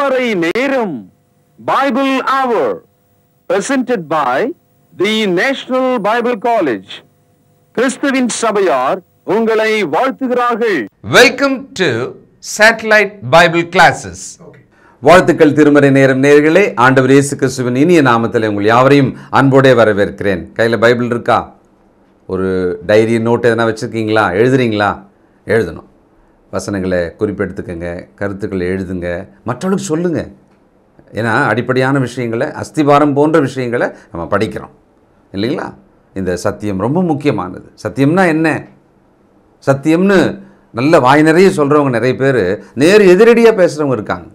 திருமறை நேரம் Bible Hour presented by the National Bible College. கிறிஸ்துவின் சபையார் உங்களை வாழ்த்துகிறார்கள். Welcome to Satellite Bible Classes. வாழ்த்துக்கள் திருமறை நேரம் நேயர்களே, ஆண்டவர் இயேசு கிறிஸ்துவின் இனிய நாமத்தில் உங்கள் யாவரையும் அன்போடே வரவேற்கிறேன். கையில் பைபிள் இருக்கா? ஒரு டைரி நோட் எதனா வச்சுருக்கீங்களா? எழுதுறீங்களா? எழுதணும். வசனங்களை குறிப்பெடுத்துக்கங்க, கருத்துக்களை எழுதுங்க, மற்றவர்களுக்கு சொல்லுங்கள். ஏன்னா அடிப்படையான விஷயங்களை, அஸ்திபாரம் போன்ற விஷயங்களை நம்ம படிக்கிறோம் இல்லைங்களா? இந்த சத்தியம் ரொம்ப முக்கியமானது. சத்தியம்னா என்ன? சத்தியம்னு நல்ல வாய் நிறைய சொல்கிறவங்க நிறைய பேர் நேர் எதிரடியாக பேசுகிறவங்க இருக்காங்க.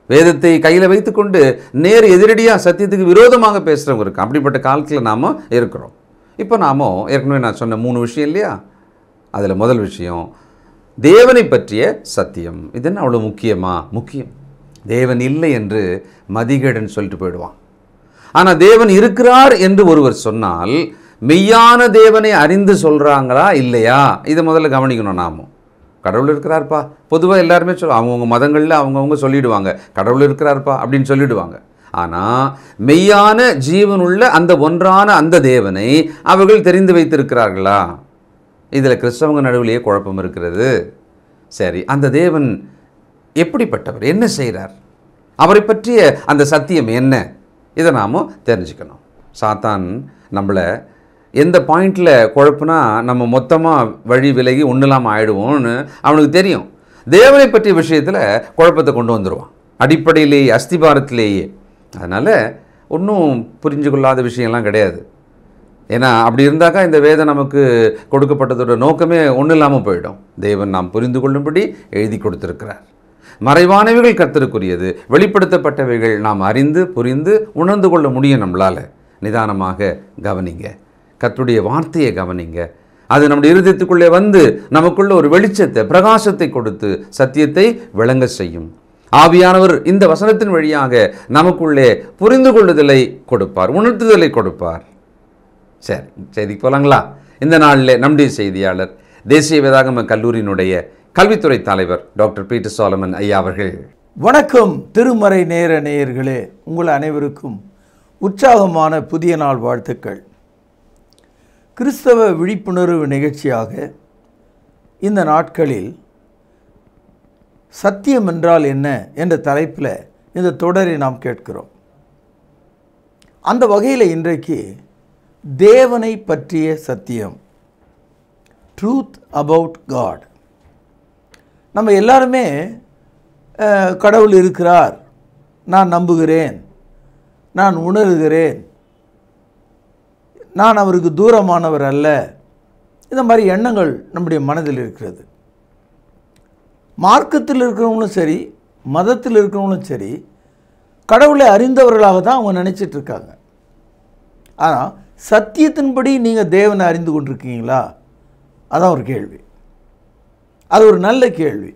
வேதத்தை கையில் வைத்துக்கொண்டு நேர் எதிரடியாக சத்தியத்துக்கு விரோதமாக பேசுகிறவங்க இருக்காங்க. அப்படிப்பட்ட காலத்தில் நாம் இருக்கிறோம். இப்போ நாம் ஏற்கனவே நான் சொன்ன 3 விஷயம் இல்லையா? அதில் முதல் விஷயம் தேவனை பற்றிய சத்தியம். இது என்ன அவ்வளோ முக்கியம்? தேவன் இல்லை என்று மதிகேடன் சொல்லிட்டு போயிடுவான். ஆனால் தேவன் இருக்கிறார் என்று ஒருவர் சொன்னால் மெய்யான தேவனை அறிந்து சொல்கிறாங்களா இல்லையா? இதை முதல்ல கவனிக்கணும். நாமும் கடவுள் இருக்கிறார்ப்பா, பொதுவாக எல்லாருமே அவங்கவுங்க மதங்களில் அவங்கவுங்க சொல்லிவிடுவாங்க, கடவுள் இருக்கிறார்ப்பா அப்படின்னு சொல்லிவிடுவாங்க. ஆனால் மெய்யான ஜீவனுள்ள அந்த ஒன்றான அந்த தேவனை அவர்கள் தெரிந்து வைத்திருக்கிறார்களா? இதில் கிறிஸ்தவங்க நடுவிலேயே குழப்பம் இருக்கிறது. சரி, அந்த தேவன் எப்படிப்பட்டவர், என்ன செய்கிறார், அவரை பற்றிய அந்த சத்தியம் என்ன, இதை நாம் தெரிஞ்சுக்கணும். சாத்தான் நம்மளை எந்த பாயிண்டில் குழப்புனா நம்ம மொத்தமாக வழி விலகி ஒன்றும் இல்லாமல் ஆகிடுவோம்னு அவனுக்கு தெரியும். தேவனை பற்றிய விஷயத்தில் குழப்பத்தை கொண்டு வந்துடுவான், அடிப்படையிலேயே, அஸ்திபாரத்திலேயே. அதனால் ஒன்றும் புரிஞ்சு கொள்ளாத விஷயம்லாம் கிடையாது. ஏன்னா அப்படி இருந்தாக்கா இந்த வேதம் நமக்கு கொடுக்கப்பட்டதோட நோக்கமே ஒன்றும் இல்லாமல் போயிடும். தேவன் நாம் புரிந்து கொள்ளும்படி எழுதி கொடுத்திருக்கிறார். மறைவானவைகள் கர்த்தருக்குரியது, வெளிப்படுத்தப்பட்டவைகள் நாம் அறிந்து புரிந்து உணர்ந்து கொள்ள முடியும். நம்மளால் நிதானமாக கவனிங்க, கர்த்தருடைய வார்த்தையை கவனிங்க. அது நம்முடைய இருதயத்துக்குள்ளே வந்து நமக்குள்ள ஒரு வெளிச்சத்தை, பிரகாசத்தை கொடுத்து சத்தியத்தை விளங்க செய்யும். ஆவியானவர் இந்த வசனத்தின் வழியாக நமக்குள்ளே புரிந்து கொள்ளுதலை கொடுப்பார், உணர்த்துதலை கொடுப்பார். சரி, செய்திக்கு போகலாங்களா? இந்த நாளில் நம்முடைய செய்தியாளர், தேசிய வேதாகம கல்லூரியினுடைய கல்வித்துறை தலைவர் டாக்டர் பீட்டர் சாலமன் ஐயா அவர்கள். வணக்கம் திருமறை நேர நேயர்களே, உங்கள் அனைவருக்கும் உற்சாகமான புதிய நாள் வாழ்த்துக்கள். கிறிஸ்தவ விழிப்புணர்வு நிகழ்ச்சியாக இந்த நாட்களில் சத்தியம் என்றால் என்ன என்ற தலைப்பில் இந்த தொடரை நாம் கேட்கிறோம். அந்த வகையில் இன்றைக்கு தேவனை பற்றிய சத்தியம், ட்ரூத் அபவுட் காட். நம்ம எல்லாருமே கடவுள் இருக்கிறார், நான் நம்புகிறேன், நான் உணர்கிறேன், நான் அவருக்கு தூரமானவர் அல்ல, இந்த மாதிரி எண்ணங்கள் நம்முடைய மனதில் இருக்கிறது. மார்க்கத்தில் இருக்கிறவங்களும் சரி, மதத்தில் இருக்கிறவங்களும் சரி, கடவுளை அறிந்தவர்களாக தான் அவங்க நினச்சிட்டு இருக்காங்க. ஆனால் சத்தியத்தின்படி நீங்கள் தேவனை அறிந்து கொண்டிருக்கீங்களா? அதான் ஒரு கேள்வி. அது ஒரு நல்ல கேள்வி.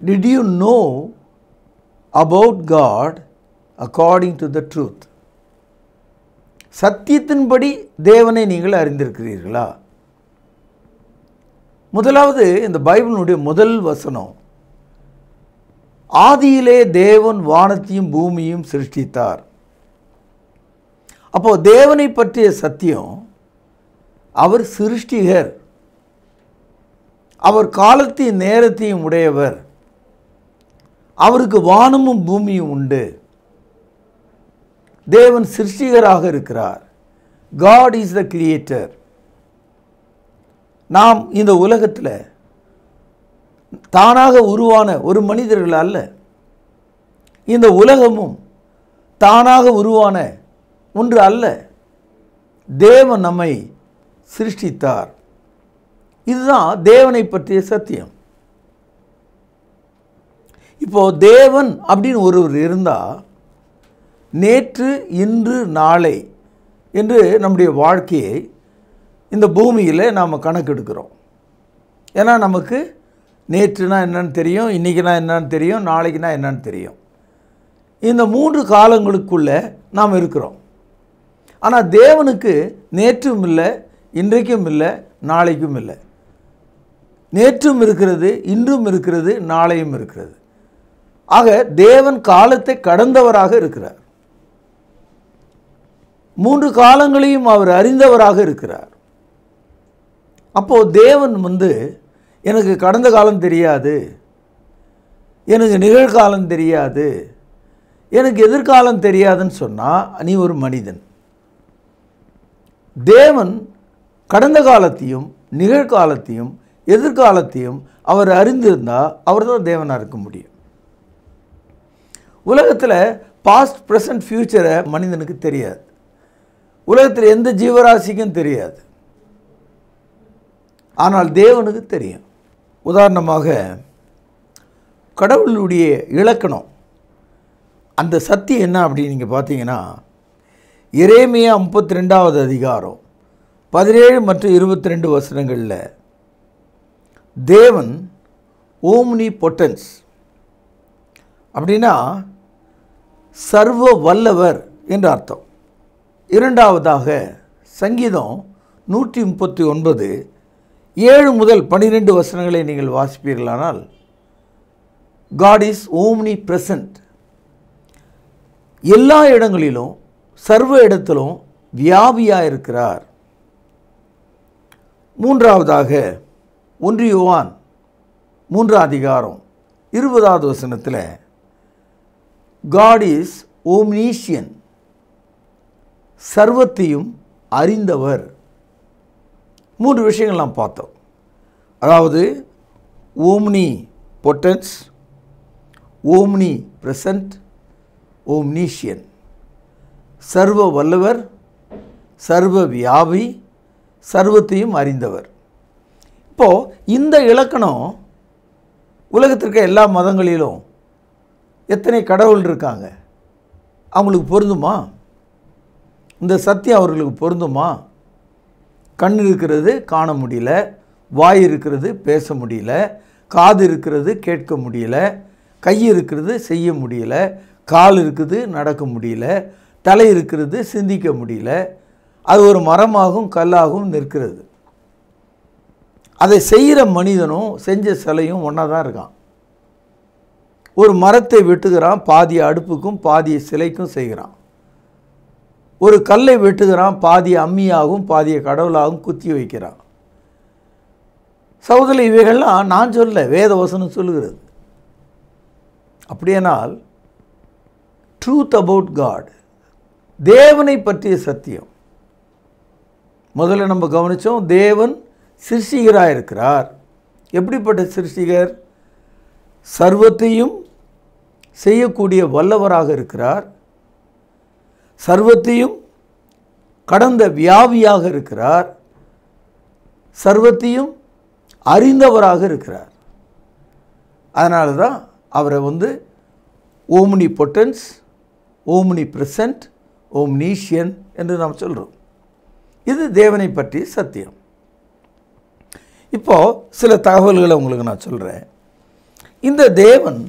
Did you know about God according to the truth? சத்தியத்தின்படி தேவனை நீங்கள் அறிந்திருக்கிறீர்களா? முதலாவது, இந்த பைபிளினுடைய முதல் வசனம், ஆதியிலே தேவன் வானத்தையும் பூமியையும் சிருஷ்டித்தார். அப்போது தேவனை பற்றிய சத்தியம், அவர் சிருஷ்டிகர், அவர் காலத்தையும் நேரத்தையும் உடையவர், அவருக்கு வானமும் பூமியும் உண்டு, தேவன் சிருஷ்டிகராக இருக்கிறார். God is the creator. நாம் இந்த உலகத்தில் தானாக உருவான ஒரு மனிதர்கள் அல்ல. இந்த உலகமும் தானாக உருவான ஒன்று அல்ல. தேவன் நம்மை சிருஷ்டித்தார். இதுதான் தேவனை பற்றிய சத்தியம். இப்போது தேவன் அப்படின்னு ஒருவர் இருந்தால், நேற்று இன்று நாளை என்று நம்முடைய வாழ்க்கையை இந்த பூமியில் நாம் கணக்கெடுக்கிறோம். ஏன்னா நமக்கு நேற்றுனா என்னன்னு தெரியும், இன்றைக்கினா என்னன்னு தெரியும், நாளைக்குனா என்னன்னு தெரியும். இந்த 3 காலங்களுக்குள்ளே நாம் இருக்கிறோம். ஆனால் தேவனுக்கு நேற்றும் இல்லை, இன்றைக்கும் இல்லை, நாளைக்கும் இல்லை. நேற்றும் இருக்கிறது, இன்றும் இருக்கிறது, நாளையும் இருக்கிறது. ஆக தேவன் காலத்தை கடந்தவராக இருக்கிறார். 3 காலங்களையும் அவர் அறிந்தவராக இருக்கிறார். அப்போ தேவன் எனக்கு கடந்த காலம் தெரியாது, எனக்கு நிகழ்காலம் தெரியாது, எனக்கு எதிர்காலம் தெரியாதுன்னு சொன்னால் நீ ஒரு மனிதன். தேவன் கடந்த காலத்தையும் நிகழ்காலத்தையும் எதிர்காலத்தையும் அவர் அறிந்திருந்தால் அவர் தான் தேவனாக இருக்க முடியும். உலகத்தில் பாஸ்ட் ப்ரெசன்ட் ஃப்யூச்சரை மனிதனுக்கு தெரியாது. உலகத்தில் எந்த ஜீவராசிக்கும் தெரியாது. ஆனால் தேவனுக்கு தெரியும். உதாரணமாக கடவுளுடைய இலக்கணம், அந்த சத்தியம் என்ன அப்படின்னு நீங்கள் பார்த்தீங்கன்னா, எரேமியா 32வது அதிகாரம் 17 மற்றும் 22 வசனங்களில் தேவன் ஓம்னி பொட்டன்ஸ் அப்படின்னா சர்வ வல்லவர் என்று அர்த்தம். இரண்டாவதாக சங்கீதம் 139 7 முதல் 12 வசனங்களை நீங்கள் வாசிப்பீர்களானால் God is omnipresent. எல்லா இடங்களிலும் சர்வ இடத்திலும் வியாபியாக இருக்கிறார். மூன்றாவதாக 1 யோவான் 3 அதிகாரம் 20வது வசனத்தில் God is omniscient, சர்வத்தையும் அறிந்தவர். 3 விஷயங்கள் நாம் பார்த்தோம். அதாவது ஓம்னி பொட்டன்ஸ், ஓம்னி பிரசன்ட், ஓம்னிஷியன். சர்வ வல்லவர், சர்வ வியாபி, சர்வத்தையும் அறிந்தவர். இப்போது இந்த இலக்கணம் உலகத்திற்கு எல்லா மதங்களிலும் எத்தனை கடவுள் இருக்காங்க, அவங்களுக்கு பொருந்துமா? இந்த சத்தியம் அவர்களுக்கு பொருந்துமா? கண் இருக்கிறது காண முடியல, வாய் இருக்கிறது பேச முடியல, காது இருக்கிறது கேட்க முடியல, கை இருக்கிறது செய்ய முடியல, கால் இருக்குது நடக்க முடியல, தலை இருக்கிறது சிந்திக்க முடியல. அது ஒரு மரமாகவும் கல்லாகவும் நிற்கிறது. அதை செய்கிற மனிதனும் செஞ்ச சிலையும் ஒன்றா தான் இருக்கான். ஒரு மரத்தை வெட்டுகிறான், பாதியை அடுப்புக்கும் பாதியை சிலைக்கும் செய்கிறான். ஒரு கல்லை வெட்டுகிறான், பாதியை அம்மியாகவும் பாதியை கடவுளாகவும் குத்தி வைக்கிறான். சகோதரி, இவைகள்லாம் நான் சொல்ல, வேத வசனம் சொல்லுகிறது. அப்படியானால் ட்ரூத் அபவுட் காட், தேவனை பற்றிய சத்தியம் முதல்ல நம்ம கவனித்தோம். தேவன் சிருஷ்டிகராக இருக்கிறார். எப்படிப்பட்ட சிருஷ்டிகர்? சர்வத்தையும் செய்யக்கூடிய வல்லவராக இருக்கிறார். சர்வத்தையும் கடந்த வியாபியாக இருக்கிறார். சர்வத்தையும் அறிந்தவராக இருக்கிறார். அதனால தான் அவரை ஓம்னி பொட்டன்ஸ், ஓம்னி பிரசன்ட், ஓம்னீஷியன் என்று நாம் சொல்கிறோம். இது தேவனை பற்றிய சத்தியம். இப்போது சில தகவல்களை உங்களுக்கு நான் சொல்கிறேன். இந்த தேவன்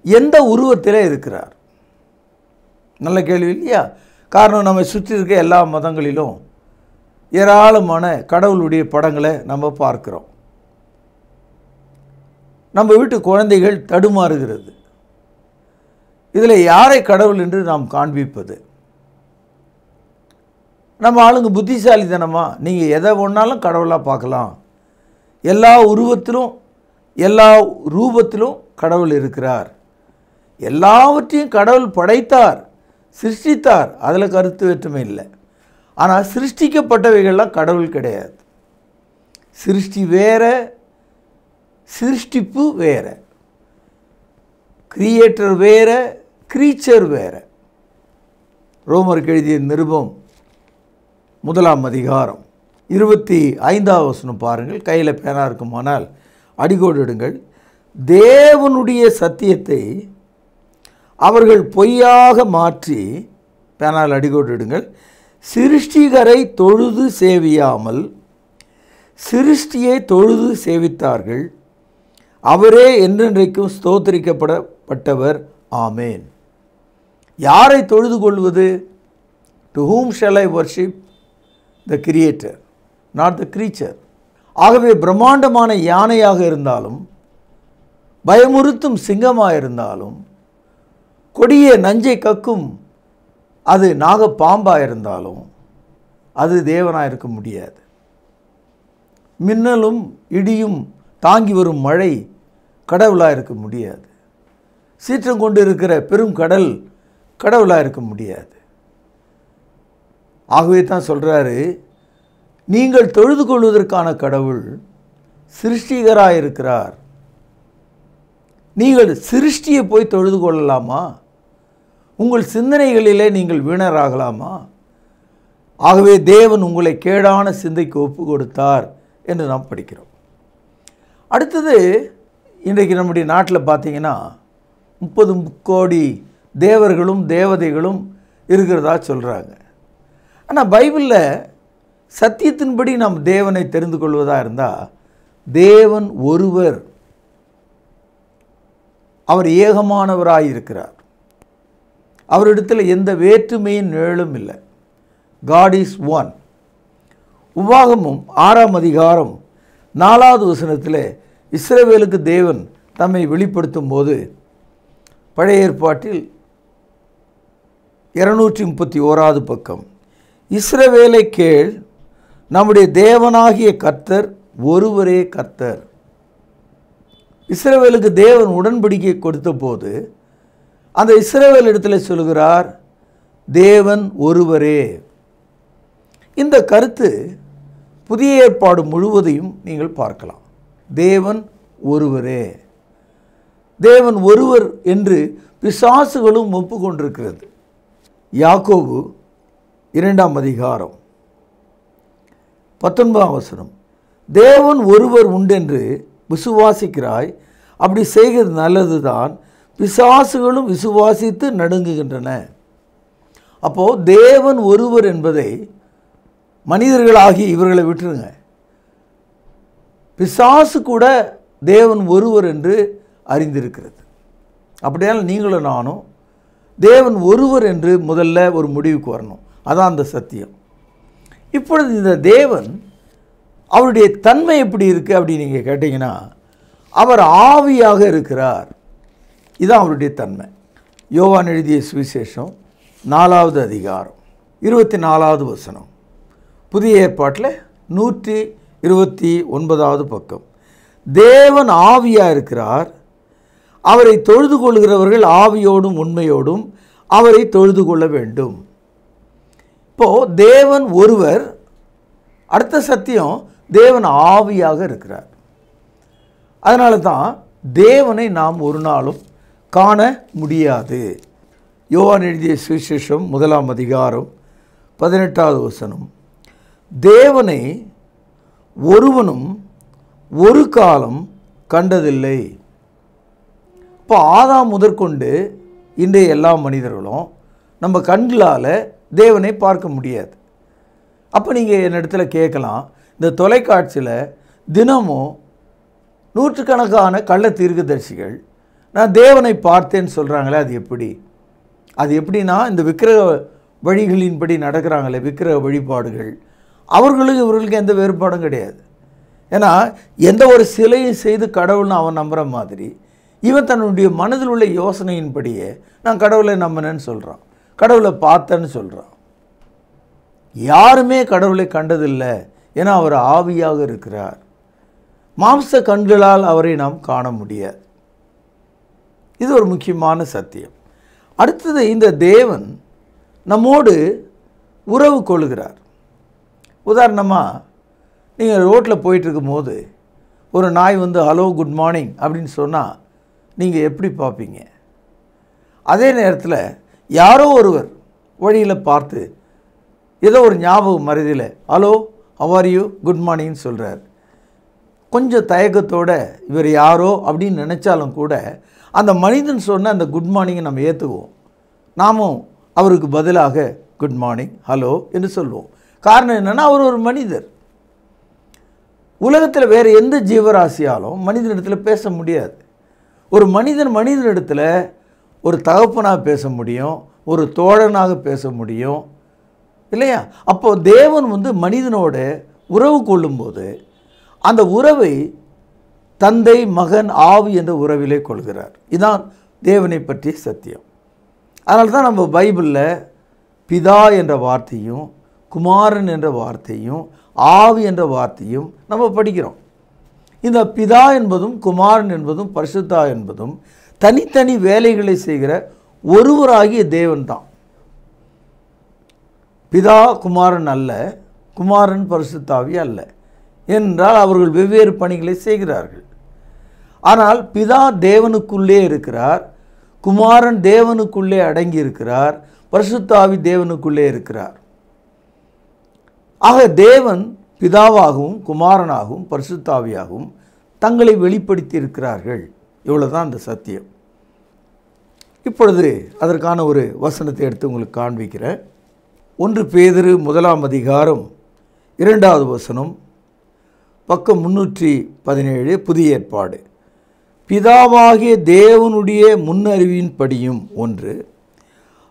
எந்த உருவத்தில் இருக்கிறார்? நல்ல கேள்வி இல்லையா? காரணம், நம்ம சுற்றி இருக்க எல்லா மதங்களிலும் ஏராளமான கடவுளுடைய படங்களை நம்ம பார்க்கிறோம். நம்ம வீட்டு குழந்தைகள் தடுமாறுகிறது. இதில் யாரை கடவுள் என்று நாம் காண்பிப்பது? நம்ம ஆளுங்க புத்திசாலித்தனமாக நீங்கள் எதை ஒன்றாலும் கடவுளாக பார்க்கலாம், எல்லா உருவத்திலும் எல்லா ரூபத்திலும் கடவுள் இருக்கிறார், எல்லாவற்றையும் கடவுள் படைத்தார், சிருஷ்டித்தார், அதில் கருத்து வேற்றுமை இல்லை. ஆனால் சிருஷ்டிக்கப்பட்டவைகள்லாம் கடவுள் கிடையாது. சிருஷ்டி வேற, சிருஷ்டிப்பு வேற, கிரியேட்டர் வேற, கிரீச்சர் வேற. ரோமருக்கு எழுதிய நிருபம் 1ஆம் அதிகாரம் 25வது வசனம் பாருங்கள். கையில் பேனா இருக்குமானால் அடிகோடு இடுங்கள். தேவனுடைய சத்தியத்தை அவர்கள் பொய்யாக மாற்றி, பேனால் அடிகோடு இடுங்கள், சிருஷ்டிகரை தொழுது சேவியாமல் சிருஷ்டியை தொழுது சேவித்தார்கள். அவரே என்றென்றைக்கும் ஸ்தோத்திரிக்கப்படப்பட்டவர். ஆமேன். யாரை தொழுது கொள்வது? To whom shall I worship? The creator, not the creature. ஆகவே பிரம்மாண்டமான யானையாக இருந்தாலும், பயமுறுத்தும் சிங்கமாக இருந்தாலும், கொடிய நஞ்சை கக்கும் அது நாகப்பாம்பாக இருந்தாலும் அது தேவனாக இருக்க முடியாது. மின்னலும் இடியும் தாங்கி வரும் மழை கடவுளாக இருக்க முடியாது. சீற்றம் கொண்டு இருக்கிற பெரும் கடல் கடவுளாக இருக்க முடியாது. ஆகவே தான் சொல்கிறாரு, நீங்கள் தொழுது கொள்வதற்கான கடவுள் சிருஷ்டிகராக இருக்கிறார். நீங்கள் சிருஷ்டியை போய் தொழுது கொள்ளலாமா? உங்கள் சிந்தனைகளிலே நீங்கள் வீணராகலாமா? ஆகவே தேவன் உங்களை கேடான சிந்தைக்கு ஒப்பு கொடுத்தார் என்று நாம் படிக்கிறோம். அடுத்தது, இன்றைக்கு நம்முடைய நாட்டில் பார்த்தீங்கன்னா 30 கோடி தேவர்களும் தேவதைகளும் இருக்கிறதா சொல்கிறாங்க. ஆனால் பைபிளில் சத்தியத்தின்படி நாம் தேவனை தெரிந்து கொள்வதாக இருந்தால், தேவன் ஒருவர், அவர் ஏகமானவராயிருக்கிறார். அவரிடத்தில் எந்த வேற்றுமையின் நிழலும் இல்லை. God is one. உபாகமம் 6ஆம் அதிகாரம் 4வது வசனத்தில் இஸ்ரவேலுக்கு தேவன் தம்மை வெளிப்படுத்தும் போது, பழைய ஏற்பாட்டில் 231வது பக்கம், இஸ்ரவேலை கேள், நம்முடைய தேவனாகிய கர்த்தர் ஒருவரே கர்த்தர். இஸ்ரவேலுக்கு தேவன் உடன்படிக்கை கொடுத்த போது அந்த இஸ்ரவேல் இடத்துல சொல்கிறார், தேவன் ஒருவரே. இந்த கருத்து புதிய ஏற்பாடு முழுவதையும் நீங்கள் பார்க்கலாம். தேவன் ஒருவரே, தேவன் ஒருவர் என்று பிசாசுகளும் ஒப்புக்கொண்டிருக்கிறது. யாக்கோபு 2ஆம் அதிகாரம் 19ஆம் வசனம், தேவன் ஒருவர் உண்டென்று விசுவாசிக்கிறாய், அப்படி செய்கிறது நல்லதுதான், பிசாசுகளும் விசுவாசித்து நடுங்குகின்றன. அப்போது தேவன் ஒருவர் என்பதை மனிதர்களாகி இவர்களை விட்டுருங்க, பிசாசு கூட தேவன் ஒருவர் என்று அறிந்திருக்கிறது. அப்படியால் நீங்களும் நானும் தேவன் ஒருவர் என்று முதல்ல ஒரு முடிவுக்கு வரணும். அதான் அந்த சத்தியம். இப்பொழுது இந்த தேவன் அவருடைய தன்மை எப்படி இருக்குது அப்படின்னு நீங்கள் கேட்டிங்கன்னா, அவர் ஆவியாக இருக்கிறார். இதுதான் அவருடைய தன்மை. யோவான் எழுதிய சுவிசேஷம் 4வது அதிகாரம் 24வது வசனம், புதிய ஏற்பாட்டில் 129வது பக்கம், தேவன் ஆவியாக இருக்கிறார், அவரை தொழுது கொள்கிறவர்கள் ஆவியோடும் உண்மையோடும் அவரை தொழுது கொள்ள வேண்டும். இப்போது தேவன் ஒருவர், அடுத்த சத்தியம் தேவன் ஆவியாக இருக்கிறார். அதனால தான் தேவனை நாம் ஒரு நாளும் காண முடியாது. யோவான் எழுதிய சுவிசேஷம் 1ஆம் அதிகாரம் 18வது வசனம், தேவனை ஒருவனும் ஒரு காலம் கண்டதில்லை. இப்போ ஆதாம் முதற்கொண்டு இன்றைய எல்லா மனிதர்களும் நம்ம கண்களால் தேவனை பார்க்க முடியாது. அப்போ நீங்கள் என்னிடத்துல கேட்கலாம், இந்த தொலைக்காட்சியில் தினமும் நூற்றுக்கணக்கான கள்ள தீர்க்கதரிசிகள் நான் தேவனை பார்த்தேன்னு சொல்கிறாங்களே, அது எப்படி? அது எப்படின்னா, இந்த விக்கிரக வழிகளின்படி நடக்கிறாங்களே, விக்கிரக வழிபாடுகள், அவர்களுக்கு இவர்களுக்கு எந்த வேறுபாடும் கிடையாது. ஏன்னா எந்த ஒரு சிலையும் செய்து கடவுள்னு அவன் நம்புகிற மாதிரி இவன் தன்னுடைய மனதில் உள்ள யோசனையின்படியே நான் கடவுளை நம்பினேன்னு சொல்கிறான், கடவுளை பார்த்தேன்னு சொல்கிறான். யாருமே கடவுளை கண்டதில்லை, ஏன்னா அவர் ஆவியாக இருக்கிறார். மாம்ச கண்களால் அவரை நாம் காண முடியாது. இது ஒரு முக்கியமான சத்தியம். அடுத்தது, இந்த தேவன் நம்மோடு உறவு கொள்கிறார். உதாரணமாக, நீங்கள் ரோட்டில் போயிட்டுருக்கும்போது ஒரு நாய் வந்து ஹலோ குட் மார்னிங் அப்படின்னு சொன்னால் நீங்கள் எப்படி பார்ப்பீங்க? அதே நேரத்தில் யாரோ ஒருவர் வழியில் பார்த்து ஏதோ ஒரு ஞாபகம் மறதியில் hello how are you good மார்னிங்னு சொல்கிறார். கொஞ்சம் தயக்கத்தோடு இவர் யாரோ அப்படின்னு நினச்சாலும் கூட அந்த மனிதன் சொன்ன அந்த குட் மார்னிங்கை நம்ம ஏற்றுக்குவோம். நாமும் அவருக்கு பதிலாக குட் மார்னிங் ஹலோ என்று சொல்லுவோம். காரணம் என்னென்னா, அவர் ஒரு மனிதர். உலகத்தில் வேறு எந்த ஜீவராசியாலும் மனிதனிடத்தில் பேச முடியாது. ஒரு மனிதனிடத்தில் ஒரு தகப்பனாக பேச முடியும், ஒரு தோழனாக பேச முடியும், இல்லையா? அப்போது தேவன் வந்து மனிதனோட உறவு கொள்ளும்போது அந்த உறவை தந்தை மகன் ஆவி என்ற உறவிலே கொள்கிறார். இதுதான் தேவனை பற்றிய சத்தியம். அதனால தான் நம்ம பைபிளில் பிதா என்ற வார்த்தையும் குமாரன் என்ற வார்த்தையும் ஆவி என்ற வார்த்தையும் நம்ம படிக்கிறோம். இந்த பிதா என்பதும் குமாரன் என்பதும் பரிசுத்தா என்பதும் தனித்தனி வேலைகளை செய்கிற ஒருவராகிய தேவன் தான். பிதா குமாரன் அல்ல, குமாரன் பரிசுத்தாவி அல்ல. என்றால் அவர்கள் வெவ்வேறு பணிகளை செய்கிறார்கள். ஆனால் பிதா தேவனுக்குள்ளே இருக்கிறார், குமாரன் தேவனுக்குள்ளே அடங்கி இருக்கிறார், பரிசுத்தாவி தேவனுக்குள்ளே இருக்கிறார். ஆக தேவன் பிதாவாகவும் குமாரனாகவும் பரிசுத்தாவியாகவும் தங்களை வெளிப்படுத்தி இருக்கிறார்கள். இவ்வளவுதான் அந்த சத்தியம். இப்பொழுது அதற்கான ஒரு வசனத்தை எடுத்து உங்களுக்கு காண்பிக்கிறேன். 1 பேதுரு 1 அதிகாரம் 2வது வசனம், பக்கம் 317, புதிய ஏற்பாடு. பிதாவாகிய தேவனுடைய முன்னறிவின்படியும் 1,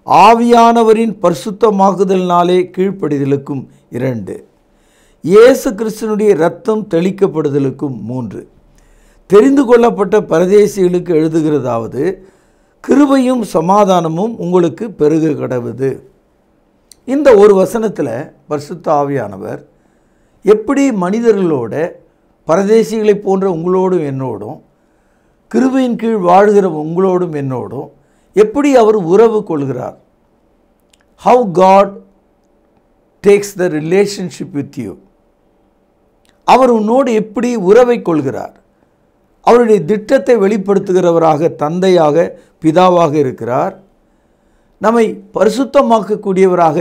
ஆவியானவரின் பரிசுத்தமாக்குதலினாலே கீழ்ப்படிதலுக்கும் 2, இயேசு கிறிஸ்துனுடைய இரத்தம் தெளிக்கப்படுதலுக்கும் 3, தெரிந்து கொள்ளப்பட்ட பரதேசிகளுக்கு எழுதுகிறதாவது, கிருபையும் சமாதானமும் உங்களுக்கு பெருக கடவுது. இந்த ஒரு வசனத்தில் பரிசுத்த ஆவியானவர் எப்படி மனிதர்களோட, பரதேசிகளைப் போன்ற உங்களோடும் என்னோடும், கிருபையின் கீழ் வாழ்கிற உங்களோடும் என்னோடும் எப்படி அவர் உறவு கொள்கிறார். How God takes the relationship with you. அவர் உன்னோடு எப்படி உறவை கொள்கிறார். அவருடைய திட்டத்தை வெளிப்படுத்துகிறவராக தந்தையாக பிதாவாக இருக்கிறார். நம்மை பரிசுத்தமாக்கக்கூடியவராக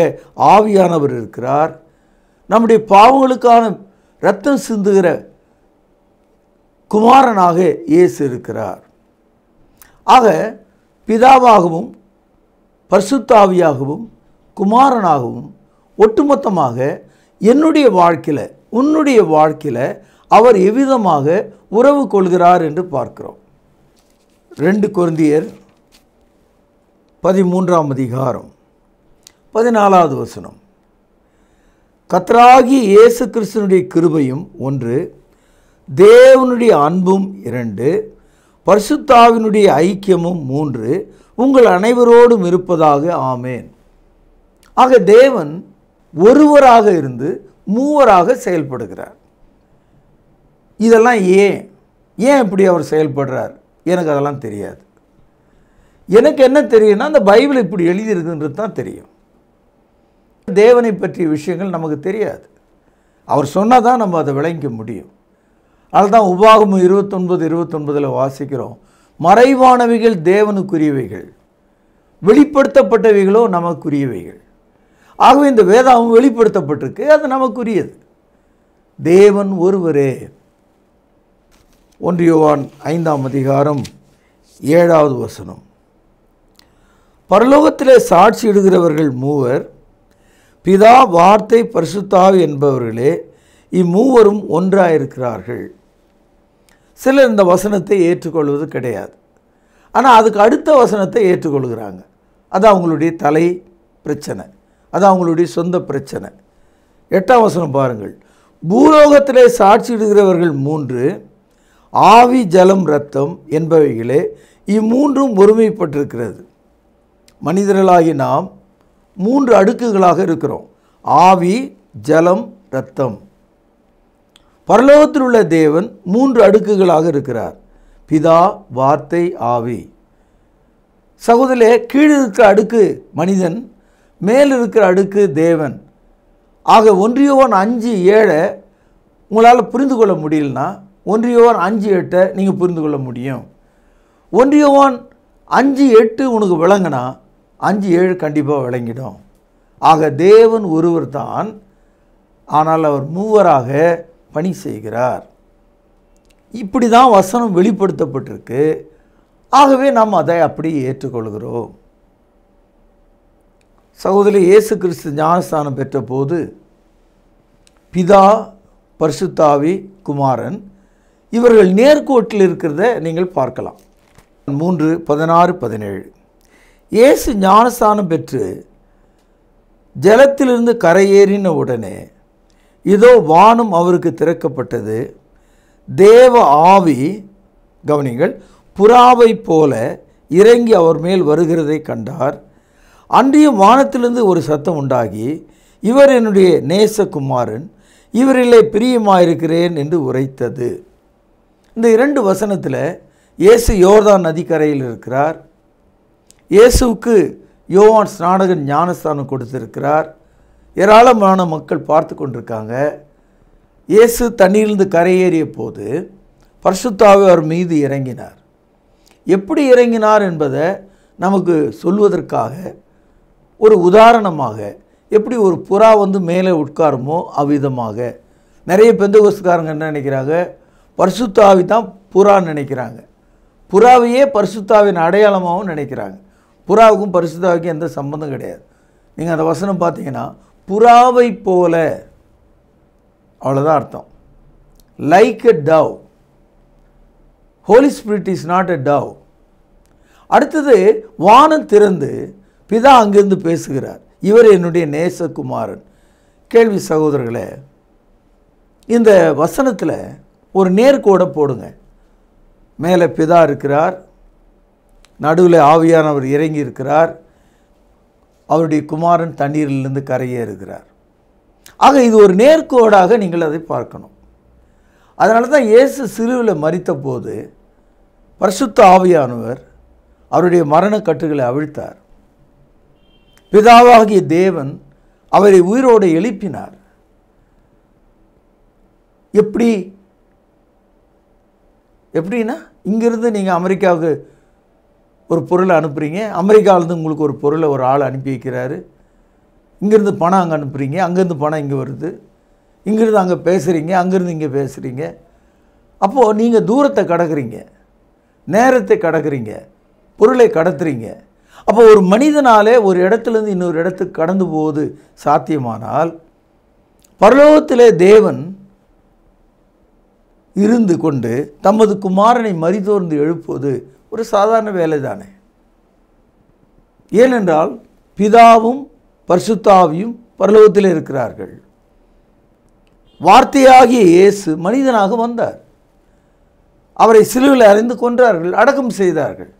ஆவியானவர் இருக்கிறார். நம்முடைய பாவங்களுக்கான இரத்தம் சிந்துகிற குமாரனாக இயேசு இருக்கிறார். ஆக பிதாவாகவும் பரிசுத்தாவியாகவும் குமாரனாகவும் ஒட்டுமொத்தமாக என்னுடைய வாழ்க்கையில், உன்னுடைய வாழ்க்கையில் அவர் எவ்விதமாக உறவு கொள்கிறார் என்று பார்க்கிறோம். 2 கொரிந்தியர் 13 அதிகாரம் 14வது வசனம். கர்த்தராகிய இயேசு கிறிஸ்துவினுடைய கிருபையும் 1, தேவனுடைய அன்பும் 2, பரிசுத்தாவினுடைய ஐக்கியமும் 3 உங்கள் அனைவரோடும் இருப்பதாக. ஆமேன். ஆக தேவன் ஒருவராக இருந்து மூவராக செயல்படுகிறார். இதெல்லாம் ஏன் இப்படி அவர் செயல்படுறார்? எனக்கு அதெல்லாம் தெரியாது. எனக்கு என்ன தெரியும்னா, அந்த பைபிள் இப்படி எழுதியிருக்குன்றது தான் தெரியும். தேவனை பற்றிய விஷயங்கள் நமக்கு தெரியாது. அவர் சொன்னால் தான் நம்ம அதை விளங்கிக்க முடியும். அதுதான் உபாகமம் 29:29 வாசிக்கிறோம், மறைவானவைகள் தேவனுக்குரியவைகள், வெளிப்படுத்தப்பட்டவைகளோ நமக்குரியவைகள். ஆகவே இந்த வேதாவும் வெளிப்படுத்தப்பட்டிருக்கு, அது நமக்குரியது. தேவன் ஒருவரே. 1 யோவான் 5 அதிகாரம் 7வது வசனம். பரலோகத்திலே சாட்சியிடுகிறவர்கள் 3, பிதா, வார்த்தை, பரிசுத்தாவி என்பவர்களே, இம்மூவரும் ஒன்றாயிருக்கிறார்கள். சிலர் இந்த வசனத்தை ஏற்றுக்கொள்வது கிடையாது. ஆனால் அதுக்கு அடுத்த வசனத்தை ஏற்றுக்கொள்கிறாங்க. அது அவங்களுடைய தலை பிரச்சனை, அது அவங்களுடைய சொந்த பிரச்சனை. 8ஆம் வசனம் பாருங்கள். பூலோகத்திலே சாட்சியிடுகிறவர்கள் 3, ஆவி, ஜலம், இரத்தம் என்பவைகளே, இம்மூன்றும் ஒருமைப்பட்டிருக்கிறது. மனிதர்களாகி நாம் 3 அடுக்குகளாக இருக்கிறோம். ஆவி, ஜலம், இரத்தம். பரலோகத்தில் உள்ள தேவன் 3 அடுக்குகளாக இருக்கிறார். பிதா, வார்த்தை, ஆவி. சகோதரே, கீழ் இருக்கிற அடுக்கு மனிதன், மேல் இருக்கிற அடுக்கு தேவன். ஆக 1 யோவான் 5:7 உங்களால் புரிந்து கொள்ள முடியலனா 1 யோவான் 5:8 நீங்கள் புரிந்து கொள்ள முடியும். 1 யோவான் 5:8 உனக்கு விளங்கினா 5:7 கண்டிப்பாக விளங்கிடும். ஆக தேவன் ஒருவர் தான், ஆனால் அவர் மூவராக பணி செய்கிறார். இப்படி தான் வசனம் வெளிப்படுத்தப்பட்டிருக்கு. ஆகவே நாம் அதை அப்படி ஏற்றுக்கொள்கிறோம். சகோதரி, இயேசு கிறிஸ்து ஞானஸ்தானம் பெற்ற போது பிதா, பரிசுத்தாவி, குமாரன் இவர்கள் நேர்கோட்டில் இருக்கிறத நீங்கள் பார்க்கலாம். 3:16-17. இயேசு ஞானஸ்தானம் பெற்று ஜலத்திலிருந்து கரையேறின உடனே இதோ வானம் அவருக்கு திறக்கப்பட்டது, தேவ ஆவி, கவனிங்கள், புறாவை போல இறங்கி அவர் மேல் வருகிறதை கண்டார். அன்றியும் வானத்திலிருந்து ஒரு சத்தம் உண்டாகி, இவர் என்னுடைய நேசகுமாரன், இவரிலே பிரியமாயிருக்கிறேன் என்று உரைத்தது. இந்த 2 வசனத்தில் இயேசு யோர்தான் நதிக்கரையில் இருக்கிறார். இயேசுவுக்கு யோவான் ஸ்நானகன் ஞானஸ்தானம் கொடுத்திருக்கிறார். ஏராளமான மக்கள் பார்த்து கொண்டிருக்காங்க. இயேசு தண்ணீரிலிருந்து கரையேறிய போது பரிசுத்த ஆவி அவர் மீது இறங்கினார். எப்படி இறங்கினார் என்பதை நமக்கு சொல்வதற்காக ஒரு உதாரணமாக, எப்படி ஒரு புறா வந்து மேலே உட்காருமோ அவ்விதமாக. நிறைய பெந்தகோஸ்துக்காரங்க என்ன நினைக்கிறாங்க, பரிசுத்த ஆவி தான் புறான்னு நினைக்கிறாங்க. புறாவையே பரிசுத்த ஆவியின் அடையாளமாகவும் நினைக்கிறாங்க. புறாவுக்கும் பரிசுத்த ஆவிக்கும் எந்த சம்பந்தம் கிடையாது. நீங்கள் அந்த வசனம் பார்த்தீங்கன்னா, புறாவை போல, அவ்வளோதான் அர்த்தம். Like a dove. Holy spirit is not a dove. அடுத்தது, வானம் திறந்து பிதா அங்கிருந்து பேசுகிறார், இவர் என்னுடைய நேசகுமாரன். கேள்வி சகோதரர்களே, இந்த வசனத்தில் ஒரு நேர்கோடை போடுங்க. மேலே பிதா இருக்கிறார், நடுவில் ஆவியானவர் இறங்கி இருக்கிறார், அவருடைய குமாரன் தண்ணீரிலிருந்து கரையேறுகிறார். ஆக இது ஒரு நேர்கோடாக நீங்கள் அதை பார்க்கணும். அதனால தான் இயேசு சிலுவையில் மரித்த போது பரிசுத்த ஆவியானவர் அவருடைய மரணக்கட்டுகளை அவிழ்த்தார். பிதாவாகிய தேவன் அவரை உயிரோடு எழுப்பினார். எப்படின்னா, இங்கிருந்து நீங்கள் அமெரிக்காவுக்கு ஒரு பொருளை அனுப்புகிறீங்க, அமெரிக்காவிலேருந்து உங்களுக்கு ஒரு பொருளை ஒரு ஆள் அனுப்பி வைக்கிறாரு. இங்கேருந்து பணம் அங்கே அனுப்புகிறீங்க, அங்கேருந்து பணம் இங்கே வருது, இங்கேருந்து அங்கே பேசுகிறீங்க, அங்கேருந்து இங்கே பேசுகிறீங்க. அப்போது நீங்கள் தூரத்தை கடக்குறீங்க, நேரத்தை கடக்குறீங்க, பொருளை கடத்துறீங்க. அப்போ ஒரு மனிதனாலே ஒரு இடத்துலேருந்து இன்னொரு இடத்துக்கு கடந்து போவது சாத்தியமானால், பரலோகத்திலே தேவன் இருந்து கொண்டு தமது குமாரனை மரித்தோர்ந்து எழுப்புவது ஒரு சாதாரண வேலை தானே. ஏனென்றால் பிதாவும் பரிசுத்த ஆவியும் பரலோகத்தில் இருக்கிறார்கள். வார்த்தையாகிய இயேசு மனிதனாக வந்தார். அவரை சிலுவையில் அறைந்து கொன்றார்கள், அடக்கம் செய்தார்கள்.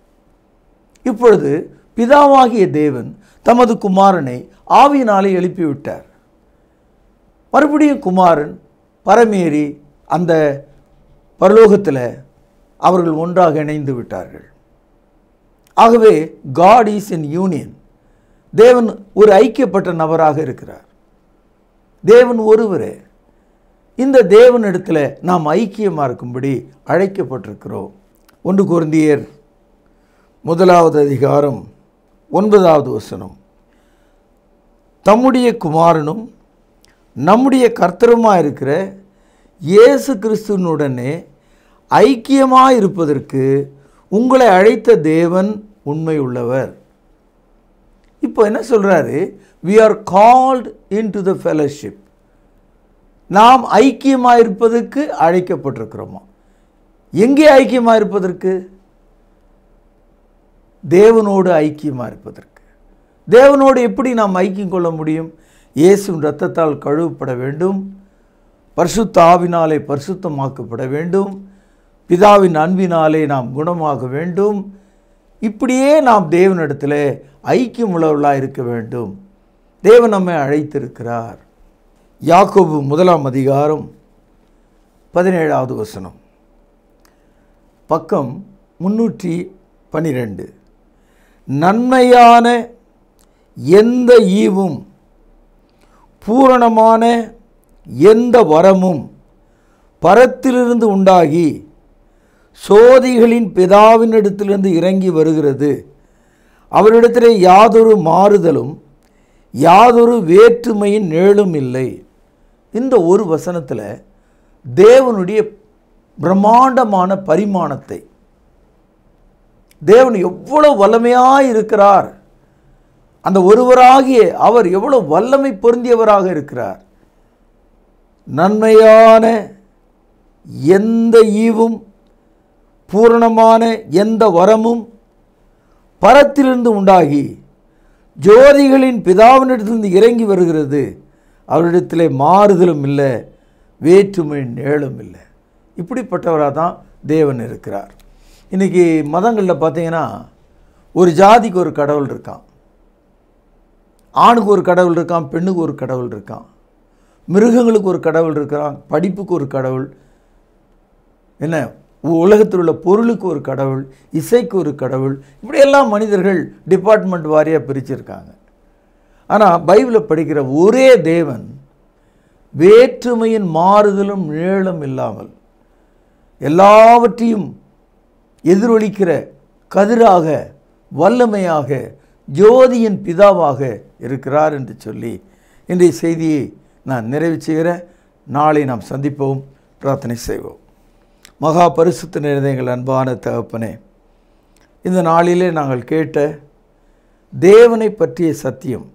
இப்பொழுது பிதாவாகிய தேவன் தமது குமாரனை ஆவியினாலே எழுப்பிவிட்டார். மறுபடியும் குமாரன் பரமேறி அந்த பரலோகத்தில் அவர்கள் ஒன்றாக இணைந்து விட்டார்கள். ஆகவே காட் இஸ் இன் யூனியன். தேவன் ஒரு ஐக்கியப்பட்ட நபராக இருக்கிறார். தேவன் ஒருவரே. இந்த தேவனிடத்தில் நாம் ஐக்கியமாக இருக்கும்படி அழைக்கப்பட்டிருக்கிறோம். 1 கொரிந்தியர் 1 அதிகாரம் 9 வசனம். தம்முடைய குமாரனும் நம்முடைய கர்த்தருமாக இருக்கிற இயேசு கிறிஸ்துவனுடனே ஐக்கியமாக இருப்பதற்கு உங்களை அழைத்த தேவன் உண்மை உள்ளவர். இப்போ என்ன சொல்கிறாரு? we are called into the fellowship. நாம் ஐக்கியமாக இருப்பதற்கு அழைக்கப்பட்டிருக்கிறோமா? எங்கே ஐக்கியமாக இருப்பதற்கு? தேவனோடு ஐக்கியமாக இருப்பதற்கு. தேவனோடு எப்படி நாம் ஐக்கியம் கொள்ள முடியும்? இயேசுவின் இரத்தத்தால் கழுவப்பட வேண்டும், பரிசுத்த ஆவினாலே பரிசுத்தமாக்கப்பட வேண்டும், பிதாவின் அன்பினாலே நாம் குணமாக வேண்டும். இப்படியே நாம் தேவனிடத்தில் ஐக்கியம் உள்ளவர்களாக இருக்க வேண்டும். தேவன் நம்மை அழைத்திருக்கிறார். யாக்கோபு 1 அதிகாரம் 17 வசனம், பக்கம் 312. நன்மையான எந்த ஈவும் பூரணமான எந்த வரமும் பரத்திலிருந்து உண்டாகி சோதிகளின் பிதாவினிடத்திலிருந்து இறங்கி வருகிறது. அவரிடத்திலே யாதொரு மாறுதலும் யாதொரு வேற்றுமையின் நிழலும் இல்லை. இந்த ஒரு வசனத்தில் தேவனுடைய பிரம்மாண்டமான பரிமாணத்தை, தேவன் எவ்வளவு வல்லமையாக இருக்கிறார், அந்த ஒருவராகிய அவர் எவ்வளவு வல்லமை பொருந்தியவராக இருக்கிறார். நன்மையான எந்த ஈவும் பூரணமான எந்த வரமும் பரத்திலிருந்து உண்டாகி ஜோதிகளின் பிதாவினிடத்திலிருந்து இறங்கி வருகிறது. அவரிடத்தில் மாறுதலும் இல்லை, வேற்றுமை நிழலும் இல்லை. இப்படிப்பட்டவராக தான் தேவன் இருக்கிறார். இன்றைக்கி மதங்களில் பார்த்தீங்கன்னா ஒரு ஜாதிக்கு ஒரு கடவுள் இருக்கான், ஆணுக்கு ஒரு கடவுள் இருக்கான், பெண்ணுக்கு ஒரு கடவுள் இருக்கான், மிருகங்களுக்கு ஒரு கடவுள் இருக்கிறான், படிப்புக்கு ஒரு கடவுள், என்ன உலகத்தில் உள்ள பொருளுக்கு ஒரு கடவுள், இசைக்கு ஒரு கடவுள், இப்படியெல்லாம் மனிதர்கள் டிபார்ட்மெண்ட் வாரியாக பிரிச்சிருக்காங்க. ஆனால் பைபிளை படிக்கிற ஒரே தேவன் வேற்றுமையின் மாறுதலும் நிழலும் இல்லாமல் எல்லாவற்றையும் எதிரொலிக்கிற கதிராக வல்லமையாக ஜோதியின் பிதாவாக இருக்கிறார் என்று சொல்லி இன்றைய செய்தியை நான் நிறைவு செய்கிறேன். நாளை நாம் சந்திப்போம், பிரார்த்தனை செய்வோம். மகா பரிசுத்த நிறைந்த எங்கள் அன்பான தகப்பனே, இந்த நாளிலே நாங்கள் கேட்ட தேவனை பற்றிய சத்தியம்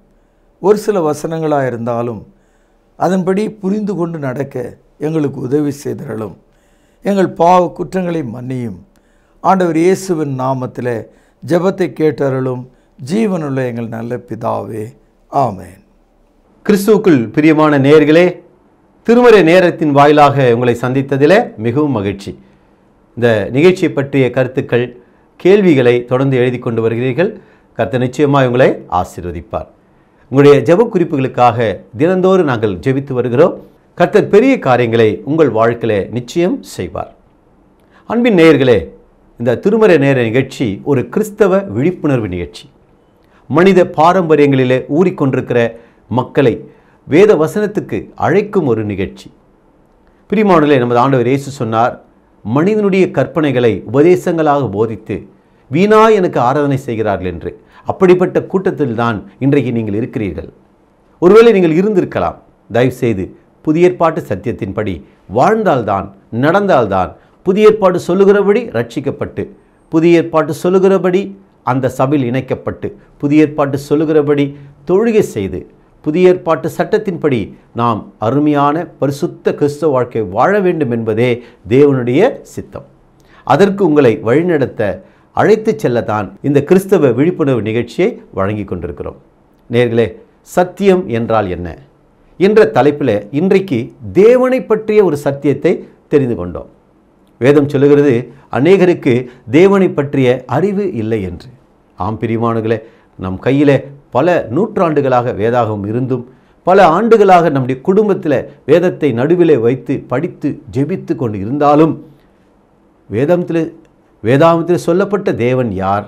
ஒரு சில வசனங்களாக இருந்தாலும் அதன்படி புரிந்து கொண்டு நடக்க எங்களுக்கு உதவி செய்தருளும். எங்கள் பாவ குற்றங்களை மன்னியும். ஆண்டவர் இயேசுவின் நாமத்தில் ஜெபத்தை கேட்டருளும். ஜீவனுள்ள எங்கள் நல்ல பிதாவே, ஆமென். கிறிஸ்துவுக்குள் பிரியமான நேயர்களே, திருமறை நேரத்தின் வாயிலாக உங்களை சந்தித்ததில் மிகவும் மகிழ்ச்சி. இந்த நிகழ்ச்சியை பற்றிய கருத்துக்கள், கேள்விகளை தொடர்ந்து எழுதி கொண்டு வருகிறீர்கள். கர்த்தர் நிச்சயமாக உங்களை ஆசீர்வதிப்பார். உங்களுடைய ஜெப குறிப்புகளுக்காக தினந்தோறும் நாங்கள் ஜெபித்து வருகிறோம். கர்த்தர் பெரிய காரியங்களை உங்கள் வாழ்க்கையில் நிச்சயம் செய்வார். அன்பின் நேயர்களே, இந்த திருமறை நேர நிகழ்ச்சி ஒரு கிறிஸ்தவ விழிப்புணர்வு நிகழ்ச்சி. மனித பாரம்பரியங்களிலே ஊறிக்கொண்டிருக்கிற மக்களை வேத வசனத்துக்கு அழைக்கும் ஒரு நிகழ்ச்சி. பிரியமானவர்களே, நமது ஆண்டவர் இயேசு சொன்னார், மனிதனுடைய கற்பனைகளை உபதேசங்களாக போதித்து வீணாய் எனக்கு ஆராதனை செய்கிறார்கள் என்று. அப்படிப்பட்ட கூட்டத்தில் தான் இன்றைக்கு நீங்கள் இருக்கிறீர்கள். ஒருவேளை நீங்கள் இருந்திருக்கலாம். தயவுசெய்து புதிய ஏற்பாட்டு சத்தியத்தின்படி வாழ்ந்தால்தான், நடந்தால்தான் புதிய ஏற்பாடு சொல்லுகிறபடி ரட்சிக்கப்பட்டு, புதிய ஏற்பாட்டு சொல்லுகிறபடி அந்த சபையில் இணைக்கப்பட்டு, புதிய ஏற்பாட்டு சொல்லுகிறபடி தொழுகை செய்து, புதிய ஏற்பாட்டு சட்டத்தின்படி நாம் அருமையான பரிசுத்த கிறிஸ்தவ வாழ்க்கை வாழ வேண்டும் என்பதே தேவனுடைய சித்தம். அதற்கு உங்களை வழிநடத்த அழைத்து செல்லத்தான் இந்த கிறிஸ்தவ விழிப்புணர்வு நிகழ்ச்சியை வழங்கி கொண்டிருக்கிறோம். நேயர்களே, சத்தியம் என்றால் என்ன என்ற தலைப்பில் இன்றைக்கு தேவனை பற்றிய ஒரு சத்தியத்தை தெரிந்து கொண்டோம். வேதம் சொல்லுகிறது, அநேகருக்கு தேவனை பற்றிய அறிவு இல்லை என்று. ஆம் பிரியமானவர்களே, நம் கையில் பல நூற்றாண்டுகளாக வேதாகம் இருந்தும், பல ஆண்டுகளாக நம்முடைய குடும்பத்தில் வேதத்தை நடுவிலே வைத்து படித்து ஜெபித்து கொண்டு இருந்தாலும், வேதாகமத்தில் சொல்லப்பட்ட தேவன் யார்,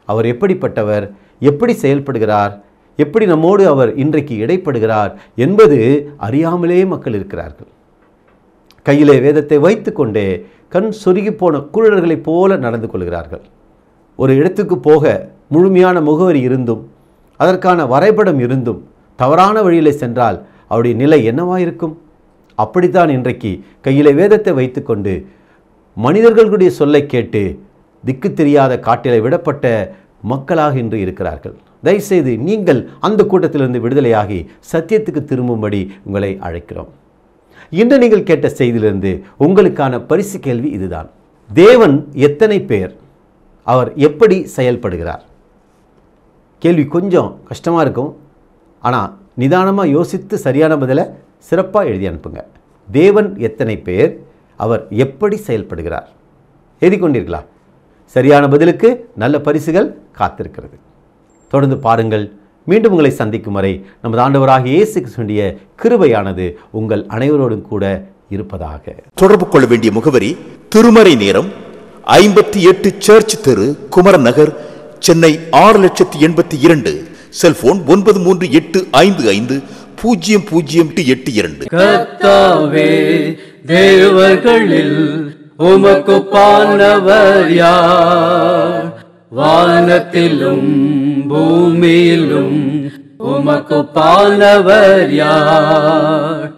அவர் எப்படிப்பட்டவர், எப்படி செயல்படுகிறார், எப்படி நம்மோடு அவர் இன்றைக்கு இடைப்படுகிறார் என்பது அறியாமலே மக்கள் இருக்கிறார்கள். கையிலே வேதத்தை வைத்து கொண்டே கண் சொருகி போன குருடர்களைப் போல நடந்து கொள்கிறார்கள். ஒரு இடத்துக்கு போக முழுமையான முகவரி இருந்தும், அதற்கான வரைபடம் இருந்தும், தவறான வழியிலே சென்றால் அவருடைய நிலை என்னவாயிருக்கும்? அப்படித்தான் இன்றைக்கு கையிலே வேதத்தை வைத்து கொண்டு மனிதர்களுடைய சொல்லை கேட்டு திக்கு தெரியாத காட்டிலே விடப்பட்ட மக்களாக இன்று இருக்கிறார்கள். தயவுசெய்து நீங்கள் அந்த கூட்டத்திலிருந்து விடுதலையாகி சத்தியத்துக்கு திரும்பும்படி உங்களை அழைக்கிறோம். இன்று நீங்கள் கேட்ட செய்தியிலிருந்து உங்களுக்கான பரிசு கேள்வி இதுதான். தேவன் எத்தனை பேர்? அவர் எப்படி செயல்படுகிறார்? கேள்வி கொஞ்சம் கஷ்டமாக இருக்கும். ஆனால் நிதானமாக யோசித்து சரியான பதிலை சிறப்பாக எழுதி அனுப்புங்க. தேவன் எத்தனை பேர்? அவர் எப்படி செயல்படுகிறார்? எழுதி கொண்டீர்களா? சரியான பதிலுக்கு நல்ல பரிசுகள் காத்திருக்கிறது. தொடர்ந்து பாருங்கள். மீண்டும் உங்களை சந்திக்கும் வரை நமது ஆண்டவராகிய இயேசு கிறிஸ்துவினுடைய கிருபையானது உங்கள் அனைவரோடும் கூட இருப்பதாக. தொடர்பு கொள்ள வேண்டிய முகவரி: திருமறை நேரம், 58 சர்ச் தெரு, குமரன் நகர், சென்னை 6082. செல்போன் 9385500882. கர்த்தாவே, தேவர்களில் உமக்குப்பானவர் யார்? வானத்திலும் பூமியிலும் உமக்குப்பானவர் யார்?